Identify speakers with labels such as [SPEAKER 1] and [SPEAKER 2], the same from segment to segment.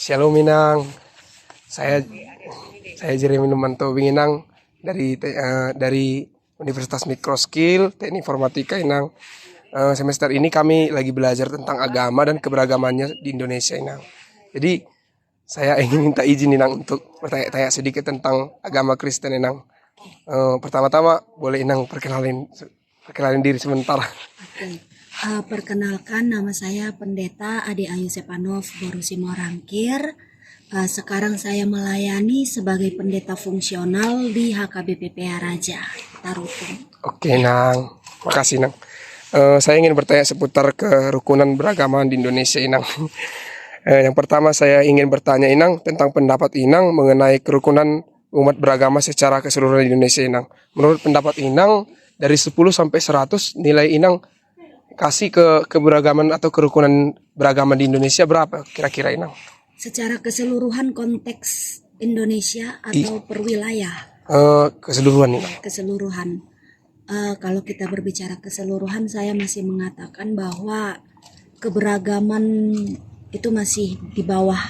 [SPEAKER 1] Shalom Minang, saya Jeremy Numanto Winginang dari Universitas Mikroskill Teknik Informatika Inang. Semester ini kami lagi belajar tentang agama dan keberagamannya di Indonesia Inang. Jadi saya ingin minta izin Inang untuk bertanya-tanya sedikit tentang agama Kristen Inang. Pertama-tama boleh Inang perkenalin diri sebentar.
[SPEAKER 2] Oke. Perkenalkan, nama saya Pendeta Ade Ayu Sepanov Borusi Morangkir. Sekarang saya melayani sebagai pendeta fungsional di HKBP Raja Tarutung.
[SPEAKER 1] Oke Nang, makasih Nang. Saya ingin bertanya seputar kerukunan beragama di Indonesia Inang. Yang pertama saya ingin bertanya Inang tentang pendapat Inang mengenai kerukunan umat beragama secara keseluruhan di Indonesia Inang. Menurut pendapat Inang, dari 10 sampai 100 nilai Inang kasih ke keberagaman atau kerukunan beragama di Indonesia berapa kira-kira Inang?
[SPEAKER 2] Secara keseluruhan konteks Indonesia atau per wilayah?
[SPEAKER 1] Keseluruhan Inang.
[SPEAKER 2] Keseluruhan. Kalau kita berbicara keseluruhan, saya masih mengatakan bahwa keberagaman itu masih di bawah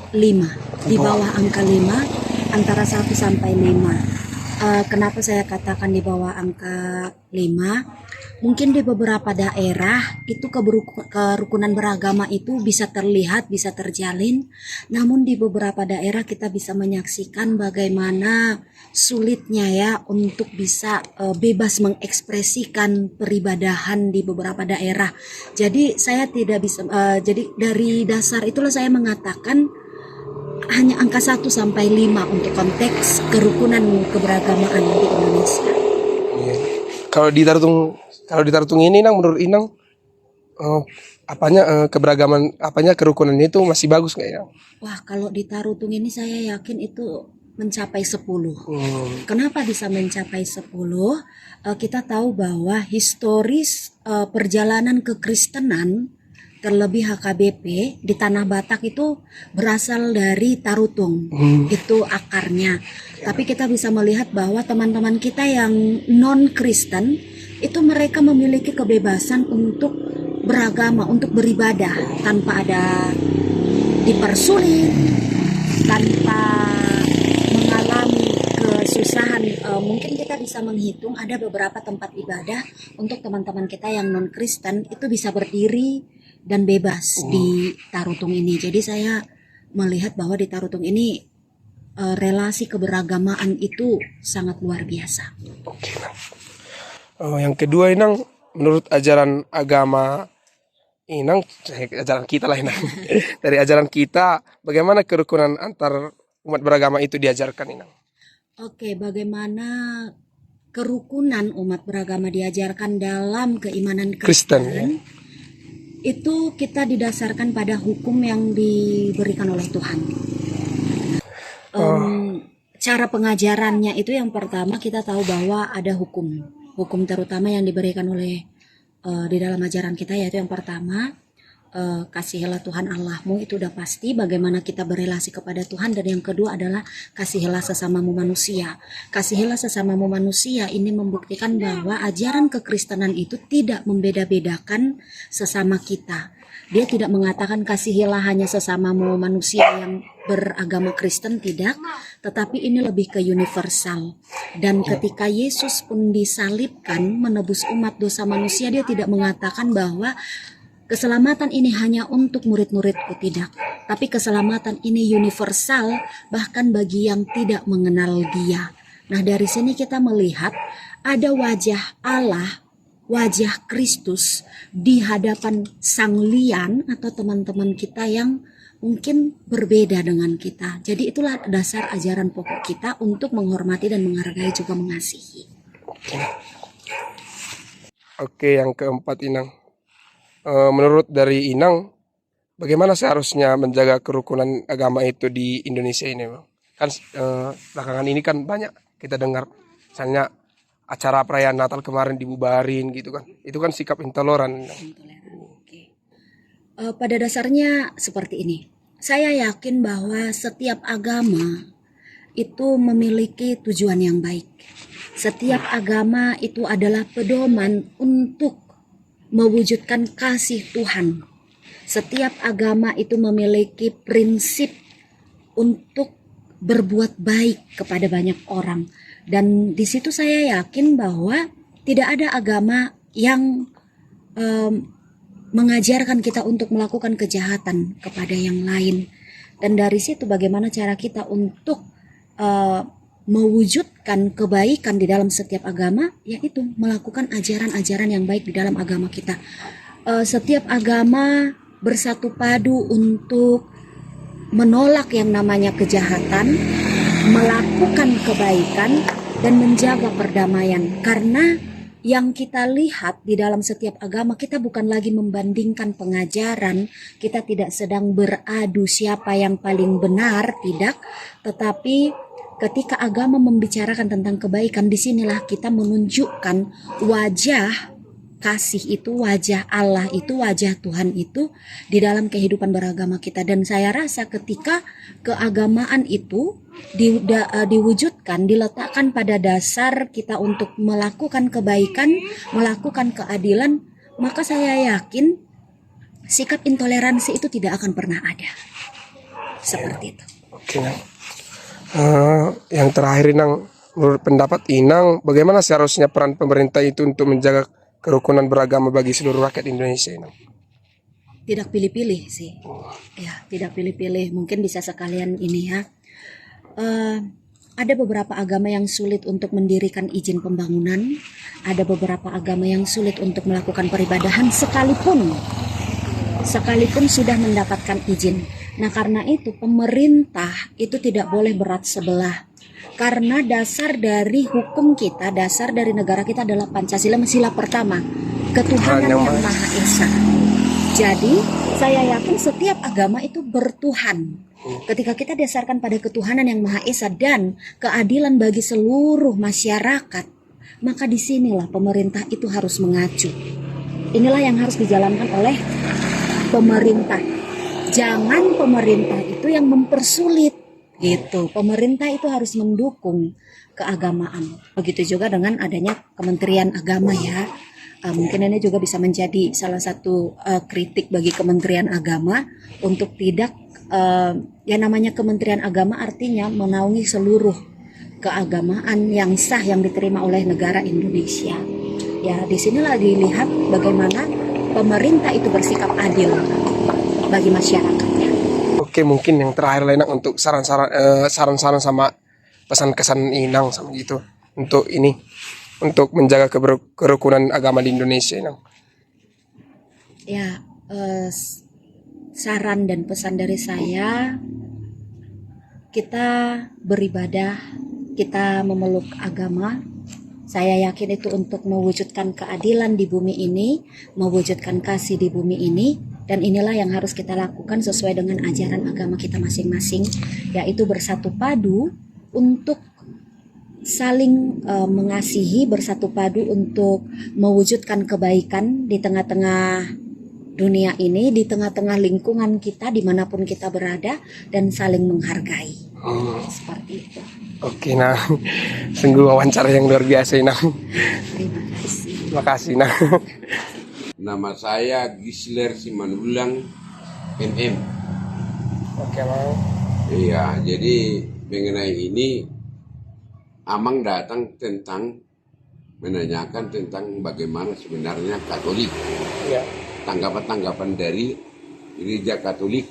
[SPEAKER 2] 5, di bawah angka 5, antara 1 sampai 5. Kenapa saya katakan di bawah angka 5? Mungkin di beberapa daerah itu kerukunan beragama itu bisa terlihat, bisa terjalin. Namun di beberapa daerah kita bisa menyaksikan bagaimana sulitnya ya untuk bisa bebas mengekspresikan peribadahan di beberapa daerah. Jadi saya tidak bisa, jadi dari dasar itulah saya mengatakan hanya angka 1 sampai 5 untuk konteks kerukunan keberagamaan di Indonesia.
[SPEAKER 1] Kalau di Tarutung ini Nang, menurut Inang apanya kerukunannya itu masih bagus nggak ya?
[SPEAKER 2] Wah, kalau di Tarutung ini saya yakin itu mencapai 10. Kenapa bisa mencapai 10? Kita tahu bahwa historis perjalanan kekristenan terlebih HKBP di Tanah Batak itu berasal dari Tarutung. Itu akarnya. Tapi kita bisa melihat bahwa teman-teman kita yang non-Kristen itu mereka memiliki kebebasan untuk beragama, untuk beribadah tanpa ada dipersulit, tanpa mengalami kesusahan. Mungkin kita bisa menghitung ada beberapa tempat ibadah untuk teman-teman kita yang non-Kristen itu bisa berdiri dan bebas di Tarutung ini. Jadi saya melihat bahwa di Tarutung ini relasi keberagamaan itu sangat luar biasa.
[SPEAKER 1] Oke, Nang. Yang kedua Inang, menurut ajaran agama Inang, ajaran kita lah Inang. Dari ajaran kita, bagaimana kerukunan antar umat beragama itu diajarkan Inang?
[SPEAKER 2] Oke, bagaimana kerukunan umat beragama diajarkan dalam keimanan Kristen?
[SPEAKER 1] Ya?
[SPEAKER 2] Itu kita didasarkan pada hukum yang diberikan oleh Tuhan. Cara pengajarannya itu yang pertama kita tahu bahwa ada hukum terutama yang diberikan oleh di dalam ajaran kita, yaitu yang pertama kasihilah Tuhan Allahmu, itu udah pasti bagaimana kita berelasi kepada Tuhan. Dan yang kedua adalah kasihilah sesamamu manusia. Kasihilah sesamamu manusia ini membuktikan bahwa ajaran kekristenan itu tidak membeda-bedakan sesama kita. Dia tidak mengatakan kasihilah hanya sesamamu manusia yang beragama Kristen, tidak, tetapi ini lebih ke universal. Dan ketika Yesus pun disalibkan menebus umat dosa manusia, dia tidak mengatakan bahwa keselamatan ini hanya untuk murid-muridku, tidak. Tapi keselamatan ini universal, bahkan bagi yang tidak mengenal Dia. Nah, dari sini kita melihat ada wajah Allah, wajah Kristus di hadapan Sang Lian atau teman-teman kita yang mungkin berbeda dengan kita. Jadi itulah dasar ajaran pokok kita untuk menghormati dan menghargai juga mengasihi.
[SPEAKER 1] Oke, yang keempat Inang. Menurut dari Inang, bagaimana seharusnya menjaga kerukunan agama itu di Indonesia ini, Bang? Kan belakangan ini kan banyak kita dengar, misalnya acara perayaan Natal kemarin dibubarin gitu kan. Itu kan sikap intoleran.
[SPEAKER 2] Pada dasarnya seperti ini. Saya yakin bahwa setiap agama itu memiliki tujuan yang baik. Setiap agama itu adalah pedoman untuk mewujudkan kasih Tuhan Setiap agama itu memiliki prinsip untuk berbuat baik kepada banyak orang. Dan di situ saya yakin bahwa tidak ada agama yang mengajarkan kita untuk melakukan kejahatan kepada yang lain. Dan dari situ bagaimana cara kita untuk mewujudkan kebaikan di dalam setiap agama, yaitu melakukan ajaran-ajaran yang baik di dalam agama kita. Setiap agama bersatu padu untuk menolak yang namanya kejahatan, melakukan kebaikan, dan menjaga perdamaian. Karena yang kita lihat di dalam setiap agama, kita bukan lagi membandingkan pengajaran, kita tidak sedang beradu siapa yang paling benar, tidak. Tetapi ketika agama membicarakan tentang kebaikan, disinilah kita menunjukkan wajah kasih itu, wajah Allah itu, wajah Tuhan itu di dalam kehidupan beragama kita. Dan saya rasa ketika keagamaan itu diwujudkan, diletakkan pada dasar kita untuk melakukan kebaikan, melakukan keadilan, maka saya yakin sikap intoleransi itu tidak akan pernah ada. Seperti itu.
[SPEAKER 1] Oke, Nang. Yang terakhir, Nang, menurut pendapat Inang, bagaimana seharusnya peran pemerintah itu untuk menjaga kerukunan beragama bagi seluruh rakyat Indonesia, Nang?
[SPEAKER 2] Tidak pilih-pilih sih. Ya, tidak pilih-pilih. Mungkin bisa sekalian ini ya. Ada beberapa agama yang sulit untuk mendirikan izin pembangunan. Ada beberapa agama yang sulit untuk melakukan peribadahan sekalipun sudah mendapatkan izin. Nah, karena itu pemerintah itu tidak boleh berat sebelah. Karena dasar dari hukum kita, dasar dari negara kita adalah Pancasila, sila pertama, ketuhanan yang Maha Esa. Jadi, saya yakin setiap agama itu bertuhan. Ketika kita dasarkan pada ketuhanan yang Maha Esa dan keadilan bagi seluruh masyarakat, maka disinilah pemerintah itu harus mengacu. Inilah yang harus dijalankan oleh pemerintah. Jangan pemerintah itu yang mempersulit. Gitu, pemerintah itu harus mendukung keagamaan. Begitu juga dengan adanya Kementerian Agama ya. Mungkin ini juga bisa menjadi salah satu kritik bagi Kementerian Agama untuk tidak ya namanya Kementerian Agama artinya menaungi seluruh keagamaan yang sah yang diterima oleh negara Indonesia. Ya, disinilah dilihat bagaimana pemerintah itu bersikap adil bagi masyarakatnya.
[SPEAKER 1] Oke, mungkin yang terakhir Nang, untuk saran-saran sama pesan-kesan Inang sama gitu untuk ini, untuk menjaga kerukunan agama di Indonesia, Nang.
[SPEAKER 2] Ya, saran dan pesan dari saya, kita beribadah, kita memeluk agama. Saya yakin itu untuk mewujudkan keadilan di bumi ini, mewujudkan kasih di bumi ini. Dan inilah yang harus kita lakukan sesuai dengan ajaran agama kita masing-masing, yaitu bersatu padu untuk saling mengasihi, bersatu padu untuk mewujudkan kebaikan di tengah-tengah dunia ini, di tengah-tengah lingkungan kita, dimanapun kita berada, dan saling menghargai. Seperti itu.
[SPEAKER 1] Oke, Nang. Sungguh wawancara yang luar biasa, Nang.
[SPEAKER 2] Terima kasih.
[SPEAKER 1] Terima kasih, Nang.
[SPEAKER 3] Nama saya Gisler Simanulang MM.
[SPEAKER 1] Oke, Bang.
[SPEAKER 3] Iya, jadi mengenai ini Amang datang tentang menanyakan tentang bagaimana sebenarnya Katolik.
[SPEAKER 1] Iya.
[SPEAKER 3] Tanggapan-tanggapan dari Gereja Katolik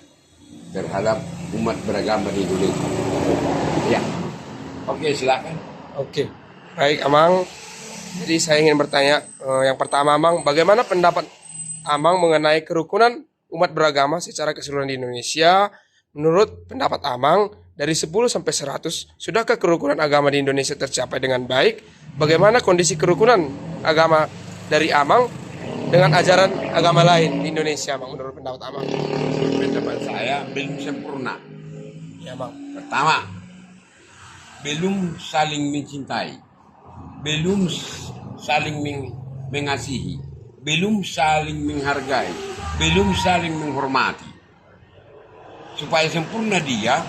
[SPEAKER 3] terhadap umat beragama di Indonesia. Ya. Oke, silakan.
[SPEAKER 1] Oke. Baik, Amang. Jadi saya ingin bertanya, yang pertama, Amang, bagaimana pendapat Amang mengenai kerukunan umat beragama secara keseluruhan di Indonesia? Menurut pendapat Amang, dari 10 sampai 100, sudahkah kerukunan agama di Indonesia tercapai dengan baik? Bagaimana kondisi kerukunan agama dari Amang dengan ajaran agama lain di Indonesia, Amang, menurut pendapat Amang?
[SPEAKER 3] Pendapat saya belum sempurna.
[SPEAKER 1] Ya, Bang.
[SPEAKER 3] Pertama, belum saling mencintai. Belum saling mengasihi, belum saling menghargai, belum saling menghormati. Supaya sempurna dia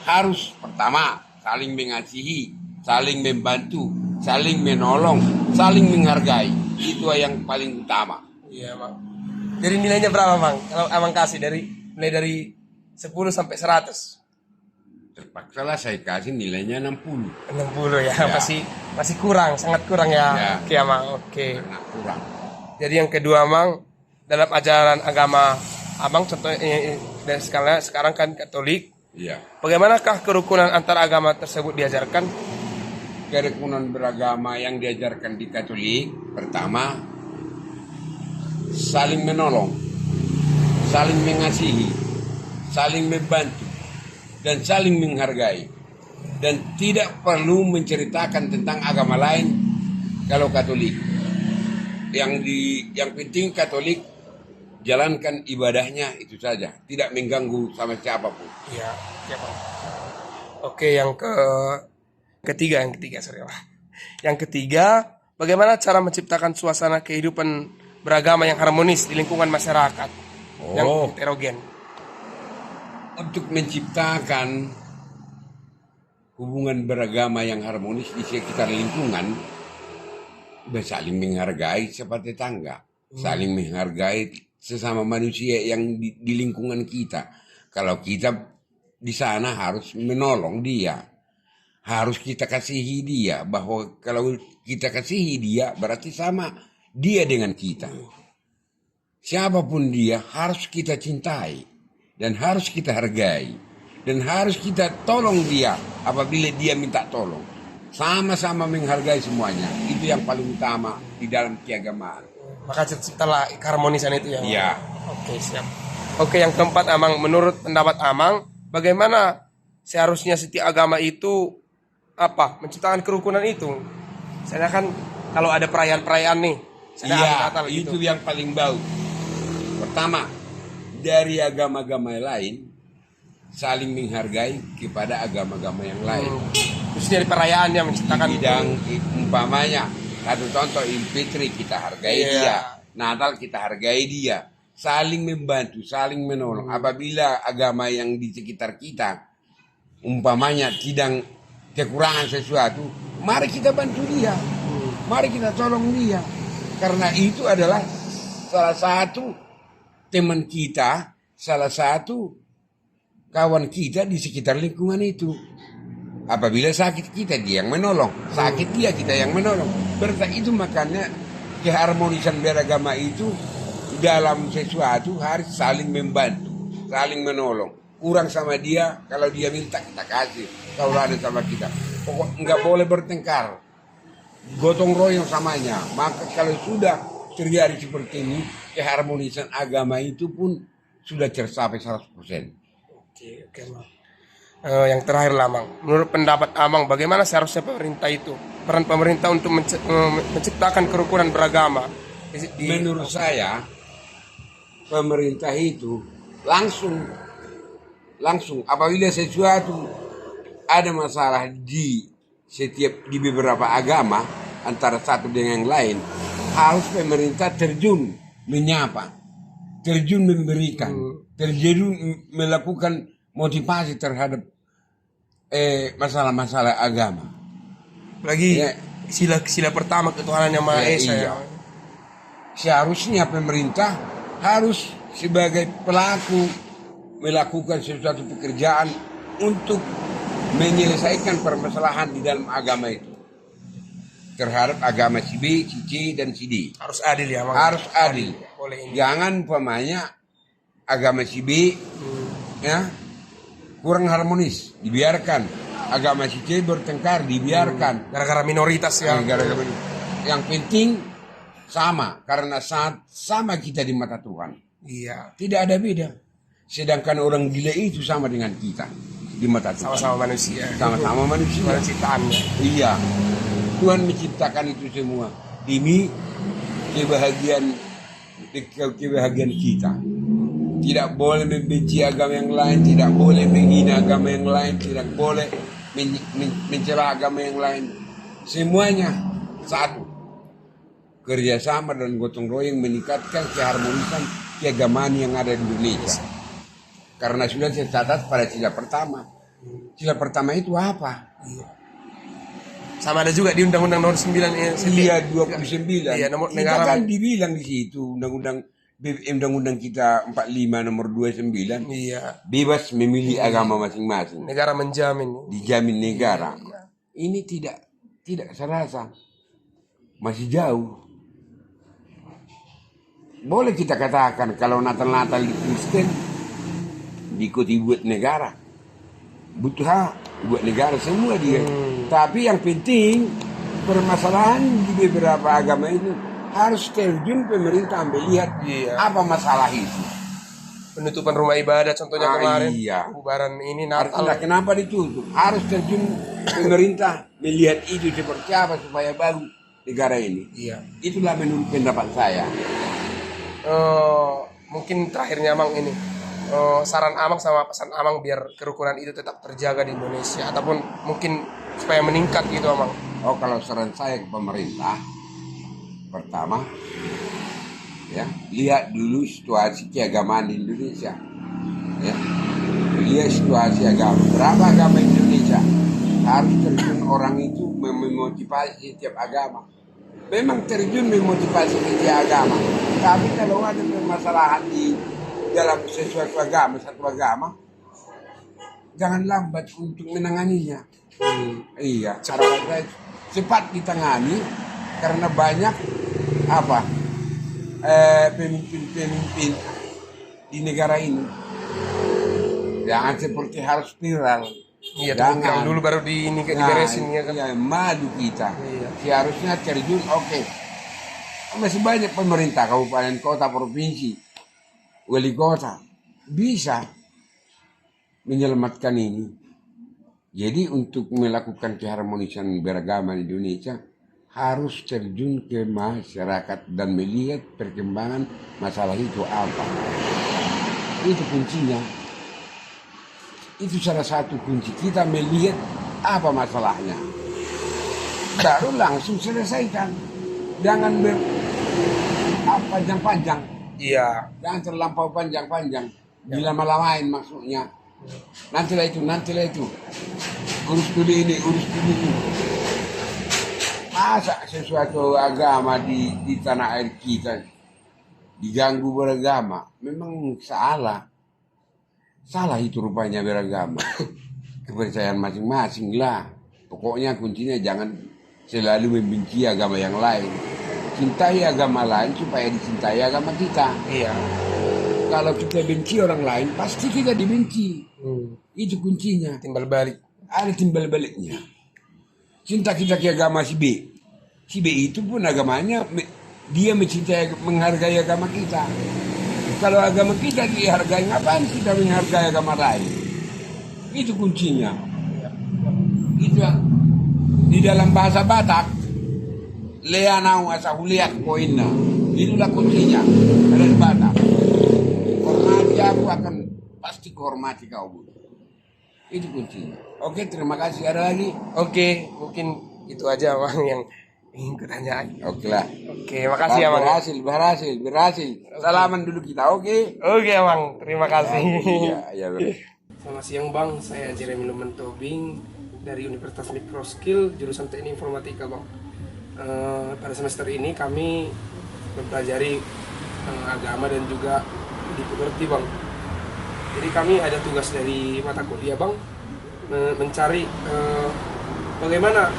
[SPEAKER 3] harus pertama saling mengasihi, saling membantu, saling menolong, saling menghargai. Itu yang paling utama.
[SPEAKER 1] Iya, Bang. Jadi nilainya berapa, Mang? Kalau Amang kasih mulai dari 10 sampai 100.
[SPEAKER 3] Terpaksa lah saya kasih nilainya 60.
[SPEAKER 1] 60 ya,
[SPEAKER 3] Ya.
[SPEAKER 1] masih kurang, sangat kurang ya.
[SPEAKER 3] Ya.
[SPEAKER 1] Oke, Amang. Oke.
[SPEAKER 3] Karena kurang.
[SPEAKER 1] Jadi yang kedua, Mang, dalam ajaran agama Abang contohnya dan sekarang kan Katolik.
[SPEAKER 3] Iya.
[SPEAKER 1] Bagaimanakah kerukunan antar agama tersebut diajarkan?
[SPEAKER 3] Kerukunan beragama yang diajarkan di Katolik, pertama, saling menolong, saling mengasihi, saling membantu, dan saling menghargai. Dan tidak perlu menceritakan tentang agama lain kalau Katolik. Yang penting Katolik jalankan ibadahnya itu saja, tidak mengganggu sama siapapun.
[SPEAKER 1] Iya, ya, Bang. Oke, yang ketiga, sorry, Bang. Yang ketiga, bagaimana cara menciptakan suasana kehidupan beragama yang harmonis di lingkungan masyarakat yang heterogen?
[SPEAKER 3] Untuk menciptakan hubungan beragama yang harmonis di sekitar lingkungan, saling menghargai seperti tetangga, saling menghargai sesama manusia yang di lingkungan kita. Kalau kita di sana harus menolong dia, harus kita kasihi dia, bahwa kalau kita kasihi dia berarti sama dia dengan kita. Siapapun dia harus kita cintai dan harus kita hargai dan harus kita tolong dia apabila dia minta tolong. Sama-sama menghargai semuanya. Itu yang paling utama di dalam keagamaan.
[SPEAKER 1] Maka setelah keharmonisan itu ya.
[SPEAKER 3] Iya.
[SPEAKER 1] Oke, siap. Oke, yang keempat, Amang, menurut pendapat Amang, bagaimana seharusnya setiap agama itu menciptakan kerukunan itu? Misalnya kan kalau ada perayaan-perayaan nih, misalnya
[SPEAKER 3] Iya,
[SPEAKER 1] Natal
[SPEAKER 3] itu
[SPEAKER 1] gitu.
[SPEAKER 3] yang paling bagus. Pertama, dari agama-agama lain saling menghargai kepada agama-agama yang lain.
[SPEAKER 1] Khususnya di perayaan yang menciptakan
[SPEAKER 3] Bidang umpamanya, satu contoh Idul Fitri kita hargai
[SPEAKER 1] Iya.
[SPEAKER 3] dia, Natal kita hargai dia, saling membantu, saling menolong. Apabila agama yang di sekitar kita umpamanya tidak kekurangan sesuatu, mari kita bantu dia, mari kita tolong dia, karena itu adalah salah satu teman kita, salah satu kawan kita di sekitar lingkungan itu. Apabila sakit kita dia yang menolong, sakit dia kita yang menolong. Berarti itu makanya keharmonisan beragama itu dalam sesuatu harus saling membantu, saling menolong. Kurang sama dia, kalau dia minta kita kasih. Kalau ada sama kita, pokok nggak boleh bertengkar, gotong royong samanya. Maka kalau sudah terjadi seperti ini, keharmonisan agama itu pun sudah tercapai 100%.
[SPEAKER 1] Oke, Mang. Yang terakhir lah, Mang. Menurut pendapat Amang, bagaimana seharusnya pemerintah itu? Peran pemerintah untuk menciptakan kerukunan beragama.
[SPEAKER 3] Menurut saya, pemerintah itu langsung apabila sesuatu ada masalah di beberapa agama antara satu dengan yang lain, harus pemerintah terjun menyapa, terjun memberikan, terjun melakukan motivasi terhadap masalah-masalah agama.
[SPEAKER 1] Lagi
[SPEAKER 3] Ya.
[SPEAKER 1] sila pertama ketuhanan yang Maha Esa.
[SPEAKER 3] Iya. Seharusnya pemerintah harus sebagai pelaku melakukan sesuatu pekerjaan untuk menyelesaikan permasalahan di dalam agama itu terhadap agama si B, si C, dan si D.
[SPEAKER 1] Harus adil ya, Mang.
[SPEAKER 3] Harus adil.
[SPEAKER 1] Boleh ini.
[SPEAKER 3] Jangan umpamanya agama si B ya kurang harmonis, dibiarkan. Agama si C bertengkar, dibiarkan.
[SPEAKER 1] Gara-gara minoritas ya.
[SPEAKER 3] Gara-gara yang penting sama, karena saat sama kita di mata Tuhan.
[SPEAKER 1] Iya.
[SPEAKER 3] Tidak ada beda. Sedangkan orang gila itu sama dengan kita di mata Tuhan.
[SPEAKER 1] Sama-sama manusia.
[SPEAKER 3] Sama-sama manusia.
[SPEAKER 1] Penciptaannya.
[SPEAKER 3] Iya. Tuhan menciptakan itu semua demi kebahagiaan kita. Tidak boleh membenci agama yang lain, tidak boleh menghina agama yang lain, tidak boleh mencela agama yang lain. Semuanya satu. Kerjasama dan gotong royong meningkatkan keharmonisan keagamaan yang ada di Indonesia. Karena sudah saya catat pada sila pertama. Sila pertama itu apa?
[SPEAKER 1] Sama ada juga di Undang-Undang Nomor 9
[SPEAKER 3] Iya, 29.
[SPEAKER 1] Iya, nomor
[SPEAKER 3] Kita
[SPEAKER 1] negara.
[SPEAKER 3] kan dibilang di situ Undang-Undang Undang-undang kita 45 nomor 29
[SPEAKER 1] Iya.
[SPEAKER 3] bebas memilih agama masing-masing,
[SPEAKER 1] Negara menjamin.
[SPEAKER 3] dijamin negara. Ini tidak serasa, masih jauh. Boleh kita katakan kalau Natal-Natal di Kristen diikuti buat negara, butuh buat negara semua dia. Tapi yang penting permasalahan di beberapa agama itu harus terjun pemerintah melihat apa masalah itu.
[SPEAKER 1] Penutupan rumah ibadah contohnya kemarin.
[SPEAKER 3] Iya.
[SPEAKER 1] Bubaran ini Natal.
[SPEAKER 3] Artinya kenapa ditutup? Harus terjun pemerintah melihat itu seperti apa supaya baru negara ini.
[SPEAKER 1] Iya.
[SPEAKER 3] Itulah menurut pendapat saya.
[SPEAKER 1] Mungkin terakhirnya Amang ini saran Amang sama pesan Amang biar kerukunan itu tetap terjaga di Indonesia ataupun mungkin supaya meningkat gitu Amang.
[SPEAKER 3] Oh, kalau saran saya ke pemerintah, pertama ya, lihat dulu situasi keagamaan di Indonesia. Ya. Lihat situasi agama. Berapa agama Indonesia? Harus terjun orang itu memotivasi setiap agama. Memang terjun memotivasi setiap agama. Tapi kalau ada permasalahan di dalam sesuatu agama, satu agama, jangan lambat untuk menanganinya. Iya, harapan saya cepat ditangani karena banyak pemimpin-pemimpin di negara ini. Jangan seperti harus viral.
[SPEAKER 1] Iya, yang dulu baru diberesin ya kan.
[SPEAKER 3] Iya, madu kita.
[SPEAKER 1] Iya.
[SPEAKER 3] Seharusnya terjun, oke. Masih banyak pemerintah, kabupaten, kota, provinsi, wali kota bisa menyelamatkan ini. Jadi untuk melakukan keharmonisan beragama di Indonesia harus terjun ke masyarakat dan melihat perkembangan masalah itu apa. Itu kuncinya. Itu salah satu kunci kita melihat apa masalahnya. Baru langsung selesaikan. Jangan panjang-panjang.
[SPEAKER 1] Iya.
[SPEAKER 3] Jangan terlampau panjang-panjang. Dilama-lamain maksudnya. Nantilah itu. Urus dulu ini, urus dulu itu. Masa sesuatu agama di tanah air kita diganggu beragama? Memang salah. Salah itu rupanya beragama. Kepercayaan masing-masing lah. Pokoknya kuncinya jangan selalu membenci agama yang lain. Cintai agama lain supaya dicintai agama kita.
[SPEAKER 1] Iya.
[SPEAKER 3] Kalau kita benci orang lain, pasti kita dibenci. Itu kuncinya.
[SPEAKER 1] Timbal balik.
[SPEAKER 3] Ada timbal baliknya. Cinta kita ke agama si B. Si B itu pun agamanya, dia mencintai, menghargai agama kita. Kalau agama kita dihargai, ngapain kita menghargai agama lain? Itu kuncinya. Itu di dalam bahasa Batak, leanau asa huliak poinna. Itulah kuncinya dari Batak. Hormati aku akan pasti kehormati kau, Bu. Itu kuncinya. Oke, terima kasih. Ada lagi?
[SPEAKER 1] Oke, mungkin itu aja Bang yang ingin kutanyakan.
[SPEAKER 3] Oke lah.
[SPEAKER 1] Oke, makasih ya Bang.
[SPEAKER 3] Berhasil. Salaman dulu kita, oke?
[SPEAKER 1] Oke Bang, terima kasih.
[SPEAKER 3] Iya.
[SPEAKER 1] Selamat siang Bang, saya Jeremy Lumantobing dari Universitas Mikroskill jurusan Teknik Informatika Bang. Pada semester ini kami mempelajari agama dan juga di Puberti Bang. Jadi kami ada tugas dari mata kuliah Bang, mencari bagaimana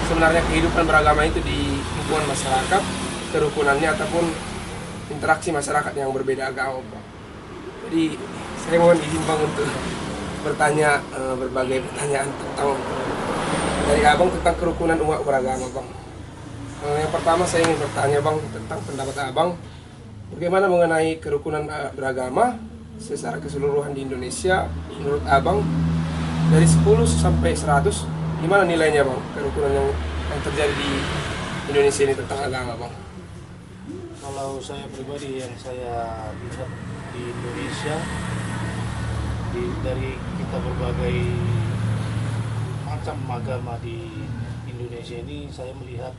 [SPEAKER 1] sebenarnya kehidupan beragama itu di lingkungan masyarakat, kerukunannya ataupun interaksi masyarakat yang berbeda agama Bang. Jadi saya mohon izin Bang untuk bertanya berbagai pertanyaan tentang dari Abang tentang kerukunan umat beragama Bang. Yang pertama saya ingin bertanya Bang tentang pendapat Abang bagaimana mengenai kerukunan beragama secara keseluruhan di Indonesia. Menurut Abang dari 10 sampai 100 gimana nilainya Bang kerukunan yang terjadi di Indonesia ini tentang agama Bang?
[SPEAKER 4] Kalau saya pribadi yang saya lihat di Indonesia dari kita berbagai macam agama di Indonesia ini, saya melihat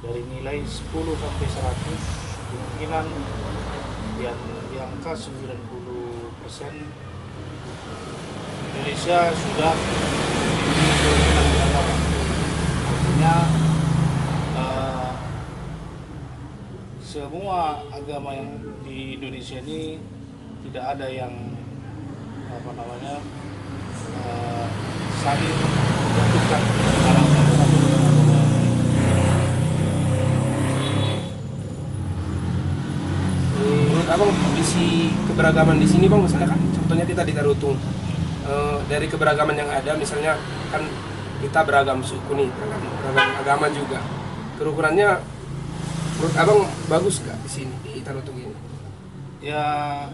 [SPEAKER 4] dari nilai 10 sampai 100 kemungkinan yang di angka 90% Indonesia sudah kerukunan beragama. Artinya semua agama yang di Indonesia ini tidak ada yang apa namanya saling menjatuhkan dalam satu dengan agama yang lain.
[SPEAKER 1] Menurut abang kondisi keberagaman di sini bang, misalnya kan contohnya kita di Tarutung, dari keberagaman yang ada, misalnya kan kita beragam suku nih, beragam agama juga, kerukunannya menurut abang bagus nggak di sini di Tarutung ini?
[SPEAKER 4] Ya,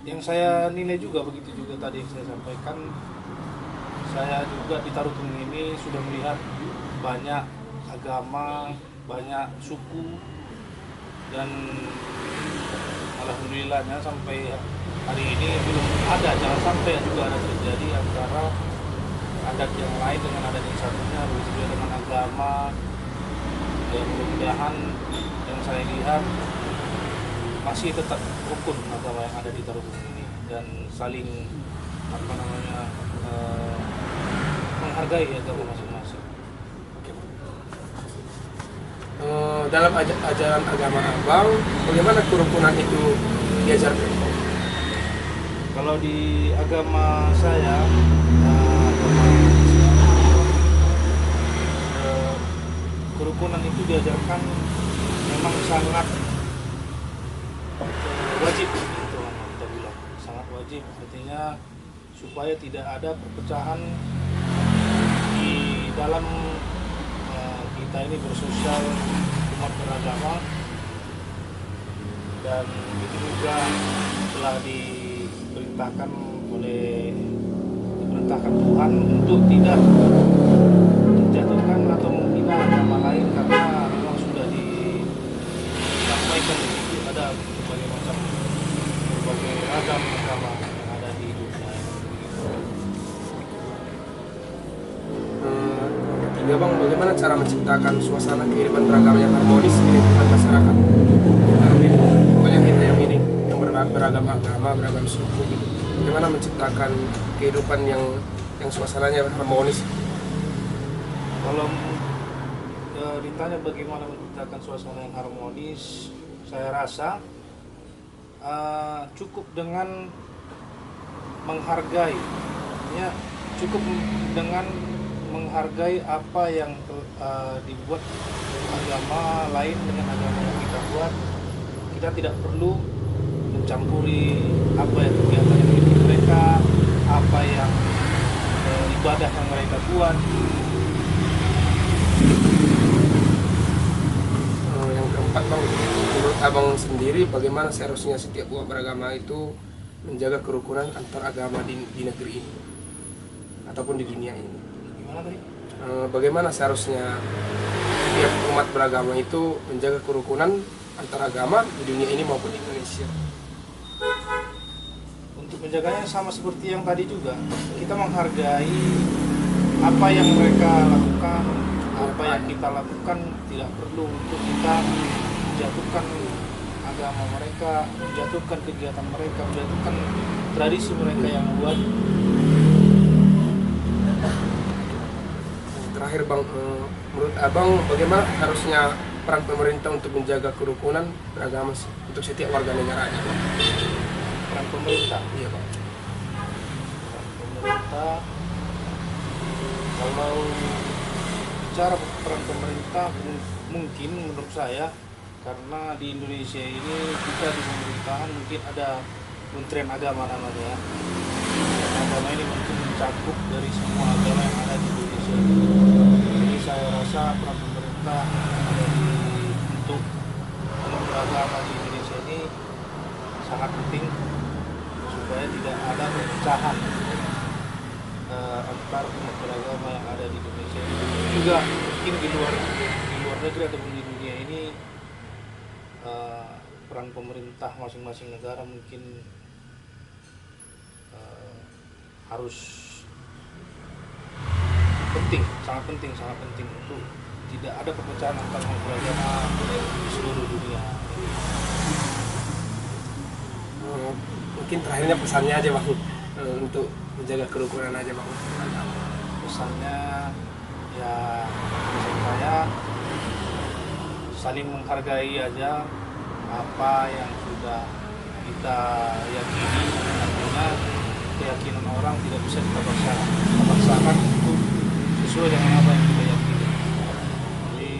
[SPEAKER 4] yang saya nilai juga begitu juga tadi yang saya sampaikan. Saya juga di Tarutung ini sudah melihat banyak agama, banyak suku, dan alhamdulillahnya sampai hari ini belum ada, jangan sampai juga ada terjadi antara adat yang lain dengan adat yang satunya, begitu juga dengan agama. Ya, mudah-mudahan yang saya lihat masih tetap rukun agama yang ada di Tarutung ini dan saling apa namanya menghargai agama masing-masing.
[SPEAKER 1] Dalam ajaran agama abang, bagaimana kerukunan itu diajarkan?
[SPEAKER 4] Kalau di agama saya, kerukunan itu diajarkan memang sangat wajib, gitu kita bilang sangat wajib, artinya supaya tidak ada perpecahan di dalam kita ini bersosial umat beragama. Dan itu juga telah diperintahkan Tuhan untuk tidak menjatuhkan atau menghina agama lain, karena memang sudah disampaikan itu ada berbagai ragam agama yang ada di dunia ini.
[SPEAKER 1] Ketiga bang, bagaimana cara menciptakan suasana kehidupan beragama yang harmonis di lingkungan masyarakat? Banyak kita yang ini, yang beragam agama, beragam suku gitu. Bagaimana menciptakan kehidupan yang suasananya harmonis?
[SPEAKER 4] Kalau ditanya bagaimana menciptakan suasana yang harmonis, saya rasa cukup dengan menghargai, ya, cukup dengan menghargai apa yang dibuat agama lain dengan agama yang kita buat. Kita tidak perlu mencampuri apa yang kegiatan yang dimiliki mereka, apa yang ibadah yang mereka buat.
[SPEAKER 1] Yang keempat bang, menurut abang sendiri bagaimana seharusnya setiap umat beragama itu menjaga kerukunan antar agama di negeri ini ataupun di dunia ini?
[SPEAKER 4] Gimana tadi?
[SPEAKER 1] Bagaimana seharusnya setiap umat beragama itu menjaga kerukunan antar agama di dunia ini maupun di Indonesia?
[SPEAKER 4] Untuk menjaganya sama seperti yang tadi juga, kita menghargai apa yang mereka lakukan, apa yang kita lakukan. Tidak perlu untuk kita menjatuhkan agama mereka, menjatuhkan kegiatan mereka, menjatuhkan tradisi mereka yang buat.
[SPEAKER 1] Terakhir bang, menurut abang bagaimana harusnya peran pemerintah untuk menjaga kerukunan beragama untuk setiap warga negaranya?
[SPEAKER 4] Peran pemerintah,
[SPEAKER 1] Iya bang.
[SPEAKER 4] pemerintah, kalau bicara peran pemerintah, mungkin menurut saya, karena di Indonesia ini kita di pemerintahan mungkin ada Kementerian Agama namanya. Agama ini mungkin mencakup dari semua agama yang ada di Indonesia. Jadi saya rasa peran pemerintah untuk umat beragama di Indonesia ini sangat penting supaya tidak ada perpecahan antar umat beragama yang ada di Indonesia ini. Juga mungkin di luar negeri ataupun di dunia ini, peran pemerintah masing-masing negara mungkin harus sangat penting untuk tidak ada perpecahan antar umat beragama di seluruh dunia.
[SPEAKER 1] Mungkin terakhirnya pesannya aja bang, untuk menjaga kerukunan aja bang.
[SPEAKER 4] Pesannya ya, pesan saya saling menghargai aja apa yang sudah kita yakini. Artinya keyakinan orang tidak bisa kita paksakan untuk sesuai dengan apa yang kita yakini. Jadi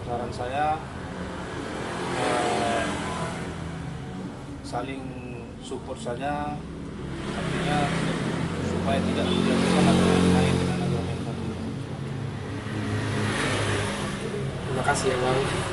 [SPEAKER 4] saran saya saling support saja, artinya supaya tidak menjatuhkan agama yang lain dengan agama yang satu.
[SPEAKER 1] Terima kasih ya Bang.